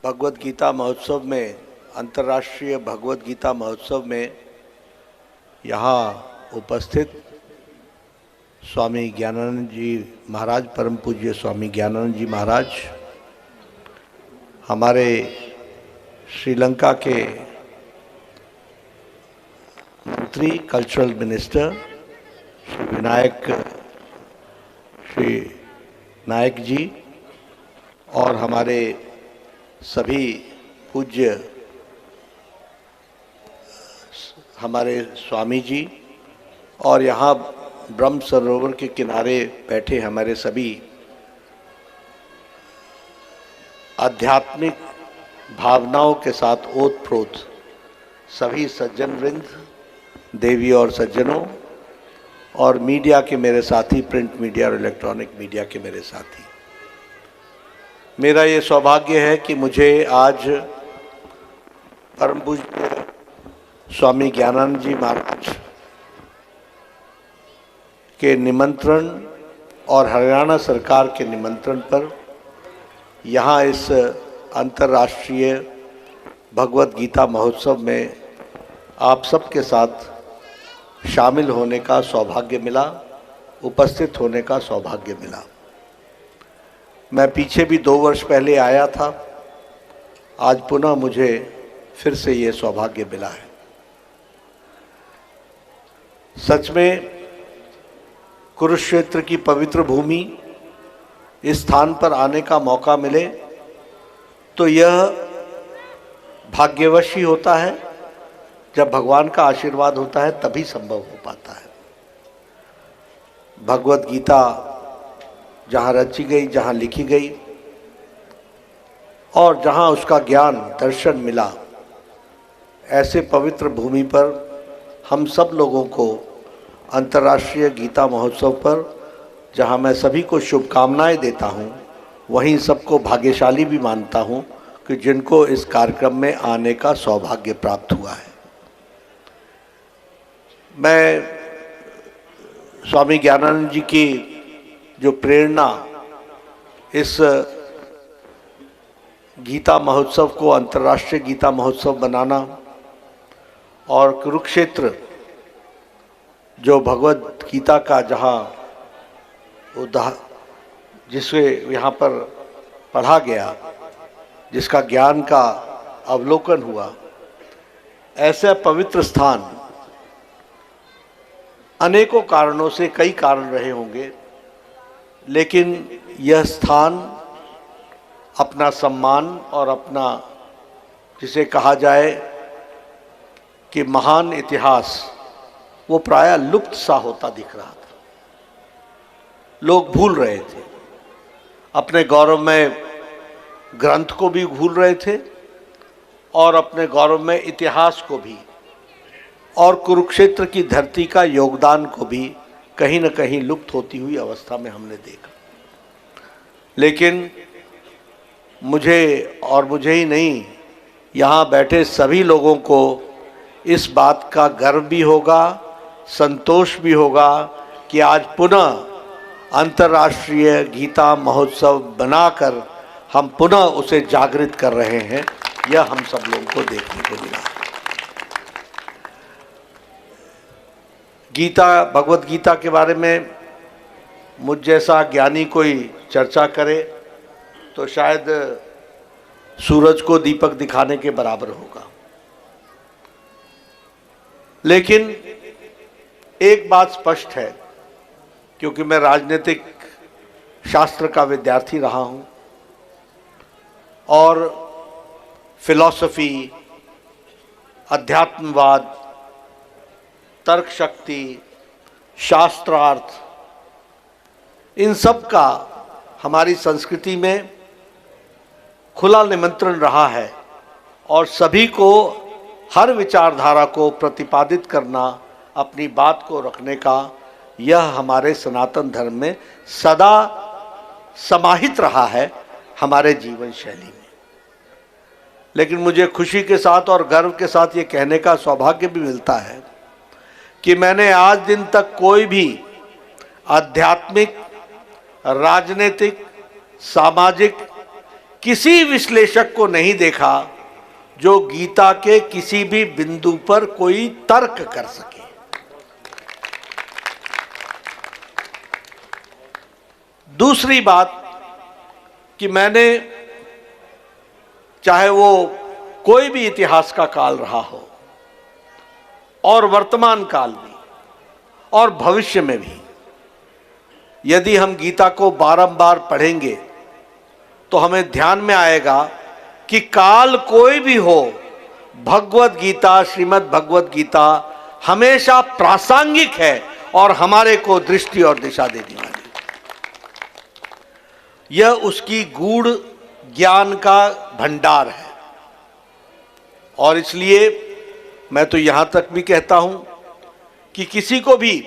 भगवत गीता महोत्सव में, अंतर्राष्ट्रीय भगवत गीता महोत्सव में यहाँ उपस्थित स्वामी ज्ञानानंद जी महाराज, परम पूज्य स्वामी ज्ञानानंद जी महाराज, हमारे श्रीलंका के मंत्री, कल्चरल मिनिस्टर श्री नायक जी, और हमारे सभी पूज्य हमारे स्वामी जी, और यहाँ ब्रह्म सरोवर के किनारे बैठे हमारे सभी आध्यात्मिक भावनाओं के साथ ओतप्रोत सभी सज्जन वृंद, देवी और सज्जनों, और मीडिया के मेरे साथी, प्रिंट मीडिया और इलेक्ट्रॉनिक मीडिया के मेरे साथी, मेरा ये सौभाग्य है कि मुझे आज परम पूज्य स्वामी ज्ञानानंद जी महाराज के निमंत्रण और हरियाणा सरकार के निमंत्रण पर यहाँ इस अंतर्राष्ट्रीय भगवत गीता महोत्सव में आप सबके साथ शामिल होने का सौभाग्य मिला, उपस्थित होने का सौभाग्य मिला। मैं पीछे भी 2 वर्ष पहले आया था, आज पुनः मुझे फिर से ये सौभाग्य मिला है। सच में कुरुक्षेत्र की पवित्र भूमि, इस स्थान पर आने का मौका मिले तो यह भाग्यवश ही होता है। जब भगवान का आशीर्वाद होता है तभी संभव हो पाता है। भगवत गीता जहाँ रची गई, जहाँ लिखी गई और जहाँ उसका ज्ञान दर्शन मिला, ऐसे पवित्र भूमि पर हम सब लोगों को अंतर्राष्ट्रीय गीता महोत्सव पर, जहाँ मैं सभी को शुभकामनाएं देता हूँ, वहीं सबको भाग्यशाली भी मानता हूँ कि जिनको इस कार्यक्रम में आने का सौभाग्य प्राप्त हुआ है। मैं स्वामी ज्ञानानंद जी की जो प्रेरणा इस गीता महोत्सव को अंतर्राष्ट्रीय गीता महोत्सव बनाना और कुरुक्षेत्र जो भगवत गीता का जहाँ जिसे यहाँ पर पढ़ा गया, जिसका ज्ञान का अवलोकन हुआ, ऐसा पवित्र स्थान अनेकों कारणों से, कई कारण रहे होंगे, लेकिन यह स्थान अपना सम्मान और अपना, जिसे कहा जाए कि महान इतिहास, वो प्रायः लुप्त सा होता दिख रहा था। लोग भूल रहे थे, अपने गौरवमय ग्रंथ को भी भूल रहे थे और अपने गौरवमय इतिहास को भी, और कुरुक्षेत्र की धरती का योगदान को भी कहीं न कहीं लुप्त होती हुई अवस्था में हमने देखा। लेकिन मुझे ही नहीं, यहाँ बैठे सभी लोगों को इस बात का गर्व भी होगा, संतोष भी होगा कि आज पुनः अंतर्राष्ट्रीय गीता महोत्सव बनाकर हम पुनः उसे जागृत कर रहे हैं। यह हम सब लोगों को देखने को मिला। गीता, भगवत गीता के बारे में मुझ जैसा ज्ञानी कोई चर्चा करे तो शायद सूरज को दीपक दिखाने के बराबर होगा। लेकिन एक बात स्पष्ट है, क्योंकि मैं राजनीतिक शास्त्र का विद्यार्थी रहा हूं और फिलॉसफी, अध्यात्मवाद, तर्क शक्ति, शास्त्रार्थ, इन सब का हमारी संस्कृति में खुला निमंत्रण रहा है और सभी को, हर विचारधारा को प्रतिपादित करना, अपनी बात को रखने का, यह हमारे सनातन धर्म में सदा समाहित रहा है, हमारे जीवन शैली में। लेकिन मुझे खुशी के साथ और गर्व के साथ ये कहने का सौभाग्य भी मिलता है कि मैंने आज दिन तक कोई भी आध्यात्मिक, राजनीतिक, सामाजिक किसी विश्लेषक को नहीं देखा जो गीता के किसी भी बिंदु पर कोई तर्क कर सके। दूसरी बात कि मैंने, चाहे वो कोई भी इतिहास का काल रहा हो और वर्तमान काल में और भविष्य में भी, यदि हम गीता को बारंबार पढ़ेंगे तो हमें ध्यान में आएगा कि काल कोई भी हो, भगवत गीता, श्रीमद् भगवत गीता हमेशा प्रासंगिक है और हमारे को दृष्टि और दिशा देने वाली। यह उसकी गूढ़ ज्ञान का भंडार है और इसलिए मैं तो यहां तक भी कहता हूं कि किसी को भी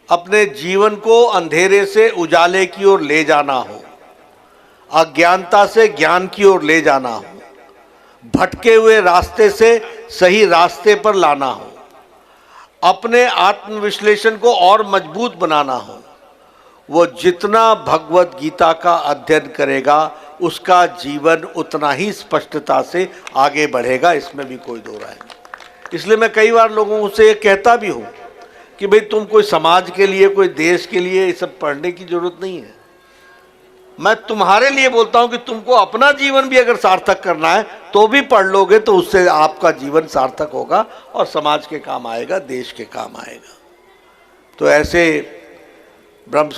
अपने जीवन को अंधेरे से उजाले की ओर ले जाना हो, अज्ञानता से ज्ञान की ओर ले जाना हो, भटके हुए रास्ते से सही रास्ते पर लाना हो, अपने आत्मविश्लेषण को और मजबूत बनाना हो, वो जितना भगवत गीता का अध्ययन करेगा उसका जीवन उतना ही स्पष्टता से आगे बढ़ेगा, इसमें भी कोई दो राय नहीं। इसलिए मैं कई बार लोगों से ये कहता भी हूं कि भाई तुम कोई समाज के लिए, कोई देश के लिए ये सब पढ़ने की जरूरत नहीं है। मैं तुम्हारे लिए बोलता हूं कि तुमको अपना जीवन भी अगर सार्थक करना है तो भी पढ़ लोगे तो उससे आपका जीवन सार्थक होगा और समाज के काम आएगा, देश के काम आएगा। तो ऐसे ब्रह्म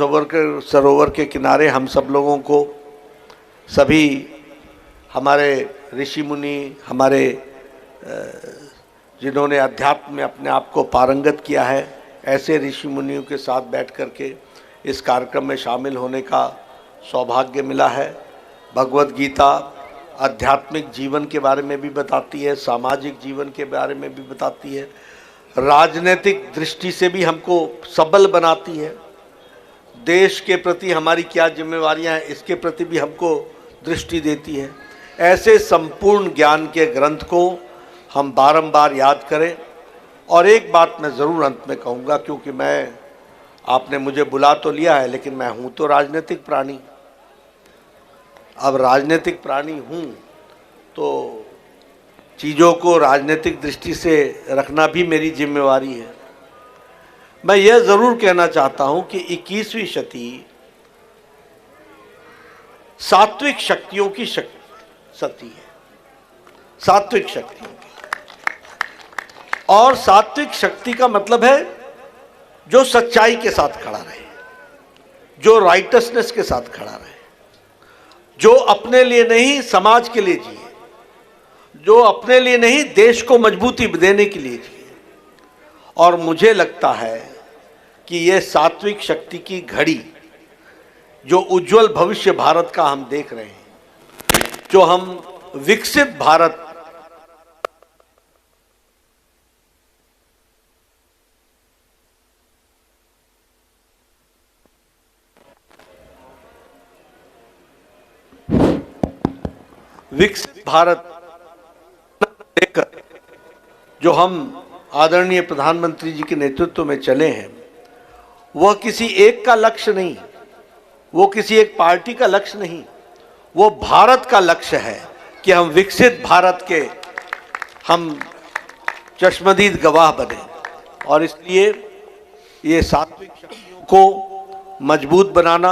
सरोवर के किनारे हम सब लोगों को, सभी हमारे ऋषि मुनि, हमारे जिन्होंने अध्यात्म में अपने आप को पारंगत किया है, ऐसे ऋषि मुनियों के साथ बैठ करके इस कार्यक्रम में शामिल होने का सौभाग्य मिला है। भगवत गीता आध्यात्मिक जीवन के बारे में भी बताती है, सामाजिक जीवन के बारे में भी बताती है, राजनीतिक दृष्टि से भी हमको सबल बनाती है, देश के प्रति हमारी क्या जिम्मेवारियां हैं इसके प्रति भी हमको दृष्टि देती है। ऐसे संपूर्ण ज्ञान के ग्रंथ को हम बारंबार याद करें। और एक बात मैं ज़रूर अंत में कहूँगा, क्योंकि आपने मुझे बुला तो लिया है लेकिन मैं हूँ तो राजनीतिक प्राणी। अब राजनीतिक प्राणी हूँ तो चीज़ों को राजनीतिक दृष्टि से रखना भी मेरी जिम्मेवारी है। मैं यह ज़रूर कहना चाहता हूँ कि 21वीं शती सात्विक शक्तियों की सती है, सात्विक शक्तियों की। और सात्विक शक्ति का मतलब है जो सच्चाई के साथ खड़ा रहे, जो राइटसनेस के साथ खड़ा रहे, जो अपने लिए नहीं समाज के लिए जिए, जो अपने लिए नहीं देश को मजबूती देने के लिए जिए। और मुझे लगता है कि यह सात्विक शक्ति की घड़ी, जो उज्जवल भविष्य भारत का हम देख रहे हैं, जो हम विकसित भारत, विकसित भारत लेकर जो हम आदरणीय प्रधानमंत्री जी के नेतृत्व में चले हैं, वह किसी एक का लक्ष्य नहीं, वो किसी एक पार्टी का लक्ष्य नहीं, वो भारत का लक्ष्य है कि हम विकसित भारत के हम चश्मदीद गवाह बने। और इसलिए ये सात्विक शक्तियों को मजबूत बनाना,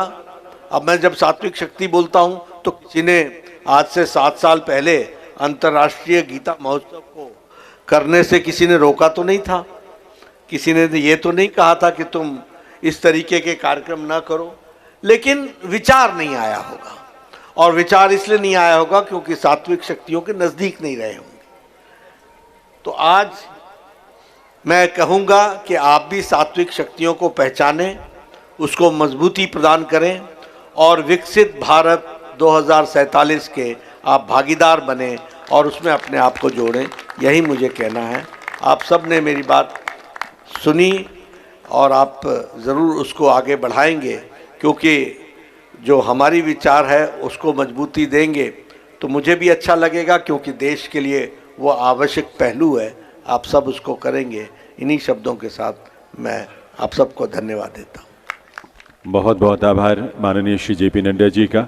अब मैं जब सात्विक शक्ति बोलता हूं तो किसी ने आज से 7 साल पहले अंतर्राष्ट्रीय गीता महोत्सव को करने से किसी ने रोका तो नहीं था, किसी ने ये तो नहीं कहा था कि तुम इस तरीके के कार्यक्रम ना करो, लेकिन विचार नहीं आया होगा। और विचार इसलिए नहीं आया होगा क्योंकि सात्विक शक्तियों के नज़दीक नहीं रहे होंगे। तो आज मैं कहूँगा कि आप भी सात्विक शक्तियों को पहचानें, उसको मजबूती प्रदान करें और विकसित भारत 2047 के आप भागीदार बने और उसमें अपने आप को जोड़ें, यही मुझे कहना है। आप सब ने मेरी बात सुनी और आप ज़रूर उसको आगे बढ़ाएंगे, क्योंकि जो हमारी विचार है उसको मजबूती देंगे तो मुझे भी अच्छा लगेगा, क्योंकि देश के लिए वो आवश्यक पहलू है। आप सब उसको करेंगे। इन्हीं शब्दों के साथ मैं आप सबको धन्यवाद देता हूँ। बहुत बहुत आभार माननीय श्री JP नड्डा जी का।